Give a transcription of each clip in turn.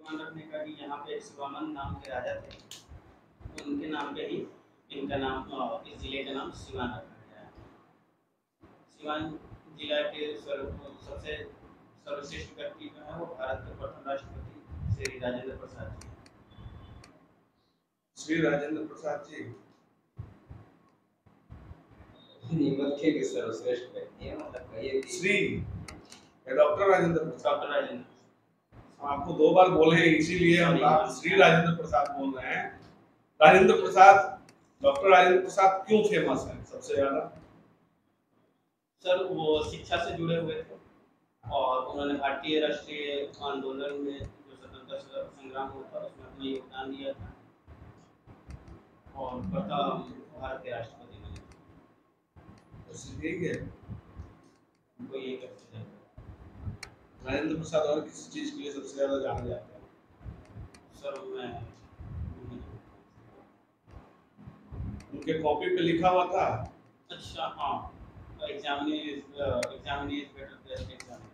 ध्यान रखने का कि यहाँ पे शिवानंद नाम के राजा थे, तो उनके नाम पे ही इनका नाम इस जिले का नाम सिवान रखा गया है। सिवान जिला के सबसे सर्वश्रेष्ठ व्यक्ति जो है वो भारत के प्रथम राष्ट्रपति श्री राजेंद्र प्रसाद जी। श्री राजेंद्र प्रसाद जी निम्नलिखित के सर्वश्रेष्ठ व्यक्ति है, मतलब कहिए कि श्री डॉक्टर राजेंद्र प्रसाद। डॉक्टर राजेंद्र आपको 2 बार बोले हैं, इसीलिए हम आप श्री राजेंद्र प्रसाद बोल रहे हैं। राजेंद्र प्रसाद, डॉक्टर राजेंद्र प्रसाद क्यों फेमस है सबसे ज्यादा? सर वो शिक्षा से जुड़े हुए थे और उन्होंने भारतीय राष्ट्रीय आंदोलन में जो स्वतंत्रता संग्राम हुआ था उसमें अपना योगदान दिया था और प्रथम भारत के राष्ट्रपति बने थे। ठीक है, उनको ये कहते हैं। राजेंद्र प्रसाद और किसी चीज के लिए सबसे ज्यादा जाना जाता है? सर मैं उनके कॉपी पे लिखा हुआ था। अच्छा हाँ, examinee is better than exam.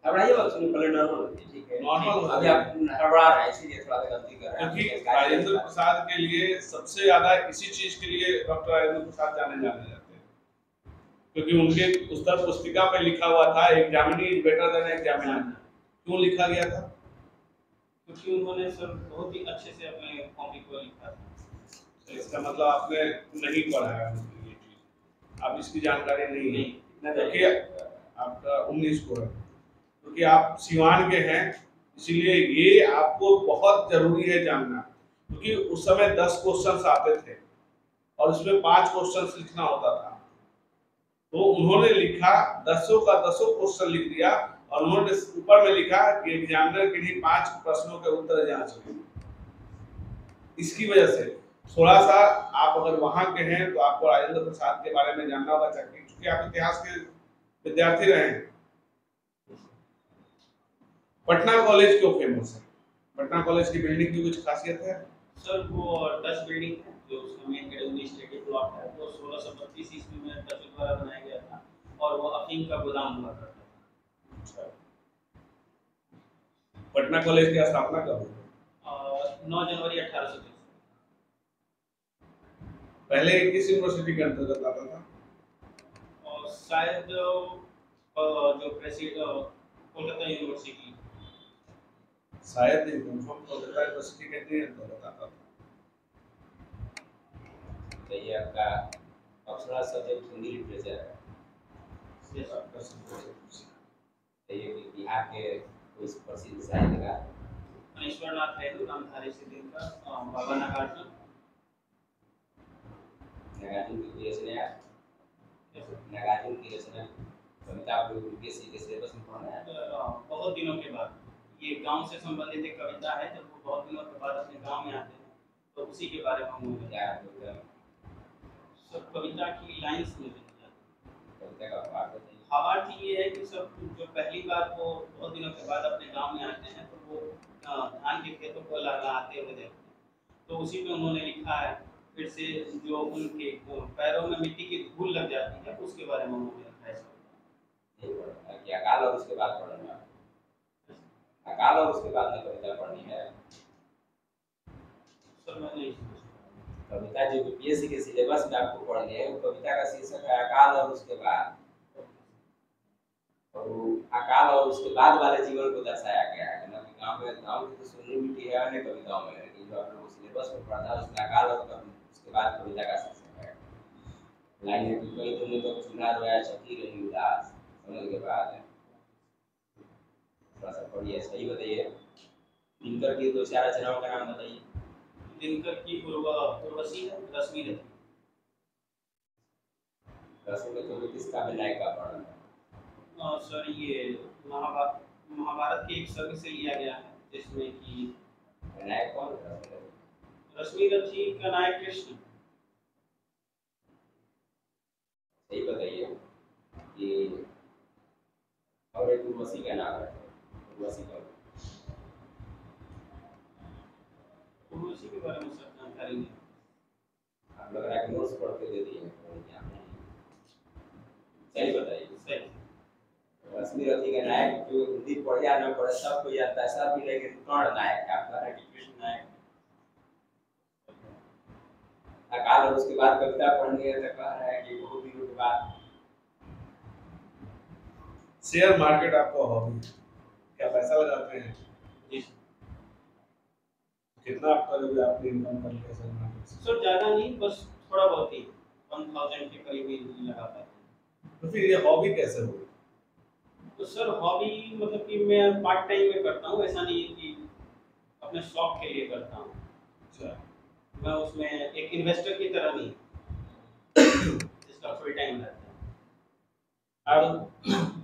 अब आइए बात सुनिए, पहले नॉर्मल होती है, ठीक है? नॉर्मल अभी आप हड़बड़ा रहे हैं इसीलिए थोड़ा सा गलती कर रहे हैं। क्योंकि राजेंद्र प्रसाद के लिए सबसे ज्यादा इसी चीज के लिए डॉक्टर राजेंद्र प्रसाद जाने जाते हैं, क्योंकि उनके उत्तर पुस्तिका पे लिखा हुआ था examinee is better than examiner. क्यों लिखा गया था? क्योंकि उन्होंने सर बहुत ही अच्छे से अपने कॉपी को लिखा था। इसका मतलब आपने नहीं पढ़ा है ये चीज, आप इसकी जानकारी नहीं है। क्योंकि आपका 19 को है, क्योंकि आप सिवान के हैं, इसीलिए ये आपको बहुत जरूरी है जानना। क्योंकि उस समय 10 क्वेश्चंस आते थे और उसमें 5 क्वेश्चंस लिखना होता था। तो उन्होंने लिखा 10 का 10 क्वेश्चन लिख दिया और उन्होंने ऊपर में लिखा कि एग्जामिनर के लिए 5 प्रश्नों के उत्तर जांच लें। इसकी वजह से थोड़ा सा आप अगर वहां के हैं तो आपको राजेंद्र प्रसाद के बारे में जानना होगा, क्योंकि आप इतिहास के विद्यार्थी रहे हैं। पटना कॉलेज क्यों फेमस है? पटना कॉलेज की बिल्डिंग की कुछ खासियत है? सर वो डच बिल्डिंग है जो उसका मेन एडमिनिस्ट्रेटिव ब्लॉक है, वो 1632 ईस्वी में डच द्वारा बनाया गया था और वो अफीम का गोदाम हुआ करता था। अच्छा, पटना कॉलेज की स्थापना कब हुई? 9 जनवरी 1830। पहले किस यूनिवर्सिटी के अंतर्गत आता था? और शायद जो प्रेसिडेंट कोलकाता यूनिवर्सिटी, शायद नहीं, कंफर्म कोलकाता यूनिवर्सिटी के अंतर्गत आता था। तो ये आपका ऑप्शनल सब्जेक्ट हिंदी लिटरेचर है। तो ये बिहार के कोई प्रसिद्ध साहित्यकार महेश्वरनाथ है, नामधारी से दिन का बाबा नागार्जुन। नागार्जुन की रचना है, नागार्जुन की रचना कविता आप लोग यूपीएससी के सिलेबस में पढ़ना है। बहुत दिनों के बाद, ये गांव से संबंधित एक कविता है, जब वो बहुत दिनों के बाद अपने गांव में आते हैं तो उसी के बारे में हम क्या सब कविता की लाइंस में कविता का पाठ बताइए। भावार्थ ये है कि सब जो पहली बार वो बहुत दिनों के बाद अपने गांव में आते हैं तो वो धान के खेतों को लहराते हुए देखते हैं, तो उसी पे उन्होंने लिखा है। फिर से जो उनके पैरों में मिट्टी की धूल लग जाती है उसके बारे में उन्होंने लिखा है। कि अकाल और उसके बाद पढ़ना है, अकाल और उसके बाद में कविता पढ़नी है। सर मैं नहीं कविता जो यूपीएससी के सिलेबस में आपको पढ़नी है वो कविता का शीर्षक है अकाल और उसके बाद, और अकाल और उसके बाद वाले जीवन को दर्शाया गया है ना। गाँव की तो सोनी मिट्टी है अन्य कविताओं में, लेकिन जो आप लोग सिलेबस में पढ़ना है उसमें अकाल और उसके बाद कविता का शीर्षक है। लाइन है कि कोई तुमने तो चुना रोया छठी रही उदास, समझ के बाद है थोड़ा सा पढ़िए, सही बताइए। दिनकर की 2-4 रचनाओं का नाम बताइए। दिनकर की उर्वशी है, रश्मि रथी। रश्मि तो किस काव्य नायक का पढ़ना है? सर ये महाभारत के एक सर्ग से लिया गया है, जिसमें कि नायक कौन? रश्मि रथी का नायक कृष्ण। सही बताइए कि और एक उर्वशी का नाम है, उर्वशी का उर्वशी के बारे में सर जानकारी नहीं। आप लोग रैक नोट्स पढ़ के दे दिए, सही बताइए। सही कश्मीर अथी के नायक जो हिंदी पढ़े या न पढ़े सबको जानता है, सब भी, लेकिन कौन नायक है आपका? कृष्ण नायक। अकाल, और उसके बाद कविता पढ़ने गए तो कह रहा है कि बहुत दिनों के बाद। शेयर मार्केट आपका हॉबी है, क्या पैसा लगाते हैं? जी कितना आपका जो भी आपने इनकम कर लिया शेयर मार्केट से? सर, ज़्यादा नहीं, बस थोड़ा बहुत ही 1000 के करीब ही लगा पाते हैं। तो फिर ये हॉबी कैसे हुई? तो सर हॉबी मतलब कि मैं पार्ट टाइम में करता हूँ, ऐसा नहीं है कि अपने शौक के लिए करता हूँ। अच्छा, मैं उसमें एक इन्वेस्टर की तरह नहीं जिसका फुल टाइम रहता है। आप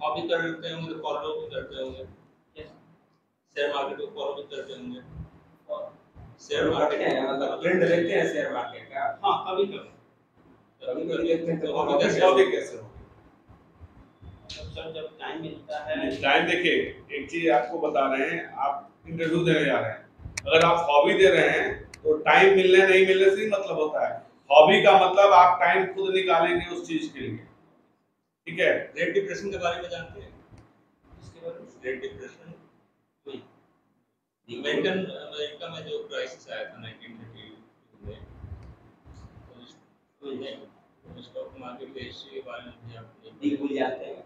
हॉबी करते होंगे, फॉलो भी करते होंगे, Yes. शेयर मार्केट को फॉलो भी करते होंगे। और शेयर मार्केट है मतलब ट्रेंड देखते हैं शेयर मार्केट का? हाँ, कभी कभी कभी कभी देखते हैं तो हॉबी हॉबी कैसे हॉबी कैसे होगी? सर जब टाइम मिलता है। टाइम देखिए, एक चीज आपको बता रहे हैं, आप इंटरव्यू देने जा रहे हैं, अगर आप हॉबी दे रहे हैं तो टाइम मिलने नहीं मिलने से ही मतलब होता है। हॉबी का मतलब आप टाइम खुद निकालेंगे उस चीज के लिए, ठीक है? ग्रेट डिप्रेशन के बारे में जानते हैं? इसके बारे में ग्रेट डिप्रेशन नहीं। अमेरिका में जो क्राइसिस आया था 1932 में, तो स्टॉक मार्केट की हिस्ट्री के बारे में भी आप बिग बुल जानते हैं?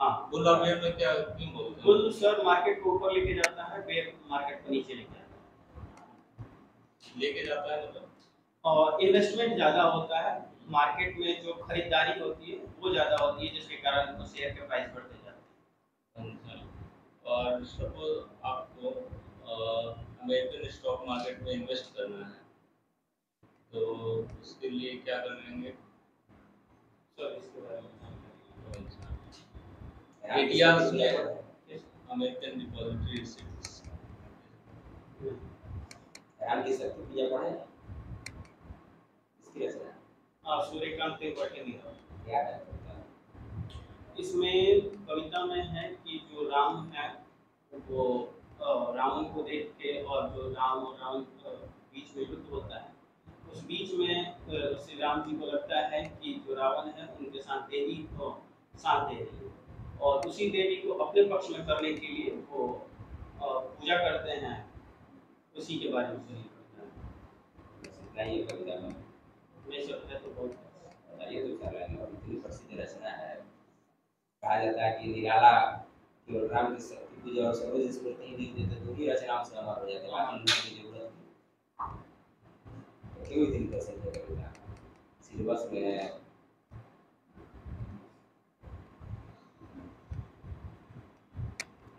हाँ, बुल मार्केट में क्या क्यों बोलते हैं? बुल सर मार्केट को ऊपर लेके जाता है, बेयर मार्केट को नीचे लेके आता लेके जाता है मतलब? है। और इन्वेस्टमेंट ज़्यादा होता है मार्केट में, जो खरीदारी होती है वो ज़्यादा होती है, जिसके कारण वो शेयर के प्राइस बढ़ते जाते हैं। अच्छा। और सपोज आपको अमेरिकन स्टॉक मार्केट में इन्वेस्ट करना है, तो उसके लिए क्या कर लेंगे? सर इसके बारे में जानकारी ATRs में अमेरिकन डिपॉजिटरी रिसिप्ट्स। ध्यान की शक्ति पूजा पढ़े इसकी रचना हाँ, सूर्यकांत त्रिपाठी ने क्या है? इसमें कविता में है कि जो राम है वो रावण को देख के, और जो राम और रावण बीच में युद्ध होता है, उस बीच में श्री राम जी को लगता है कि जो रावण है उनके साथ देवी को साथ दे रही है, और उसी देवी को अपने पक्ष में करने के लिए वो पूजा करते हैं। उसी के बारे में सुनी कविता है। इतना ही कविता में नहीं सर, है तो बहुत बताइए तो क्या लाइन और इतनी प्रसिद्ध रचना है। कहा जाता है कि निराला केवल राम की शक्ति पूजा और सरोज स्मृति ही लिख देते तो ही रचनाओं से अमर हो जाते, बाकी लिखने की जरूरत नहीं। तो क्यों इतनी प्रसिद्ध है कविता? सिलेबस में है।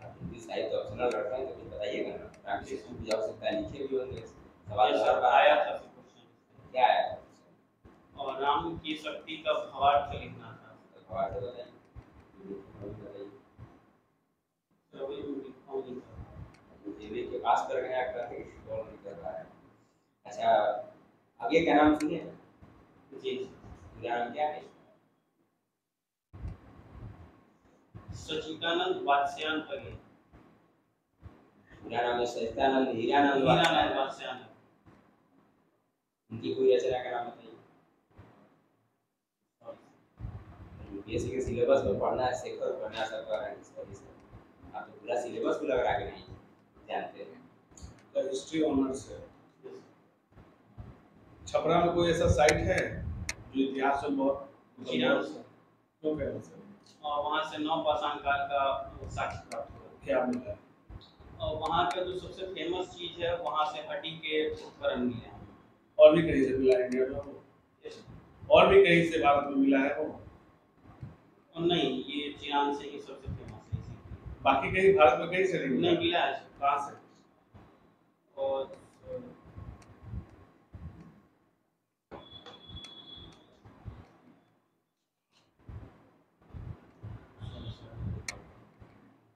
आप हिंदी साहित्य ऑप्शनल रख रहे हैं तो कुछ बताइएगा ना, राम की शक्ति पूजा हो सकता है, लिखे भी होंगे सवाल सर बार आया था क्वेश्चन। क्या आया था? और राम की शक्ति का भावार्थ लिखना था। सवाल तो बताइए। सर वही मैं लिखा हूँ नहीं सर। जीवी के पास कर गया करके कॉल नहीं कर रहा है। अच्छा, आगे क्या नाम सुनिए? जी मेरा नाम क्या है? सचिदानंद वात्स्यायन पगे। मेरा नाम है सचिदानंद हीरानंद हीरानंद वात्स्यायन। उनकी कोई रचना का नाम बताइए। यूपीएससी के सिलेबस में पढ़ना है, शेखर उपन्यास का है इस वजह से आप तो पूरा सिलेबस को लगा के नहीं जानते हैं। का हिस्ट्री ऑनर्स है। छपरा में कोई ऐसा साइट है जो इतिहास में बहुत क्यों कह रहे हैं? और वहाँ से 9 पाषाण काल का साक्ष्य प्राप्त हुआ। क्या मिला है? और वहाँ का जो सबसे फेमस चीज है, वहाँ से हड्डी के उपकरण मिले हैं। और भी कहीं से मिला है इंडिया में वो? और भी कहीं से भारत में मिला है वो? और नहीं, ये चिरान से ही सबसे फेमस है इसी। बाकी कहीं भारत में कहीं से नहीं मिला? नहीं मिला है। कहाँ से? और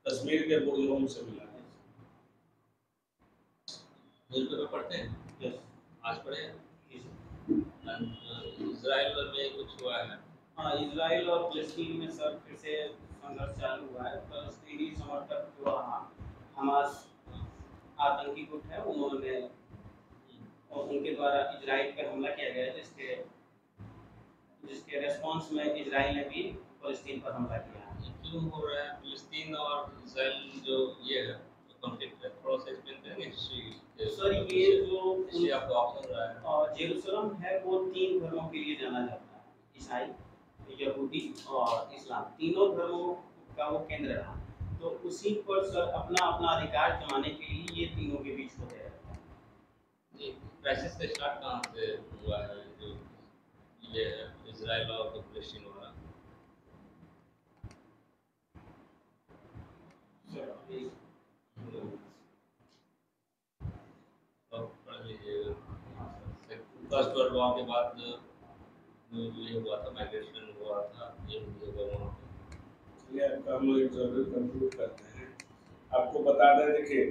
कश्मीर के बुर्जुर्गों से मिला है। न्यूज़पेपर पढ़ते हैं? यस। आज पढ़े? इजराइल में कुछ हुआ है? हाँ, इजराइल और फिलिस्तीन में सर फिर से संघर्ष चालू हुआ है। फिलिस्तीनी समर्थक जो हमास आतंकी गुट है, उन्होंने और उनके द्वारा इजराइल पर हमला किया गया, जिसके रिस्पांस में इजराइल ने भी फिलिस्तीन पर हमला किया। क्यों हो रहा है फिलिस्तीन और इसराइल जो ये है कॉन्फ्लिक्ट है, थोड़ा सा एक्सप्लेन करेंगे हिस्ट्री? सर ये जो हिस्ट्री आपको ऑप्शन रहा है। जेरूसलम है वो 3 धर्मों के लिए जाना जाता है, ईसाई, यहूदी और इस्लाम, तीनों धर्मों का वो केंद्र रहा। तो उसी पर सर अपना अपना अधिकार जमाने के लिए ये तीनों के बीच होते रहता है। ये क्राइसिस का स्टार्ट कहाँ से हुआ है, जो ये इजराइल और फिलिस्तीन वाला? फर्स्ट वर्ल्ड वॉर के बाद ये हुआ था, माइग्रेशन हुआ था, ये हुआ वहाँ पे। चलिए आपका हम लोग एक जरूर कंक्लूड करते हैं। आपको बता दें, देखिए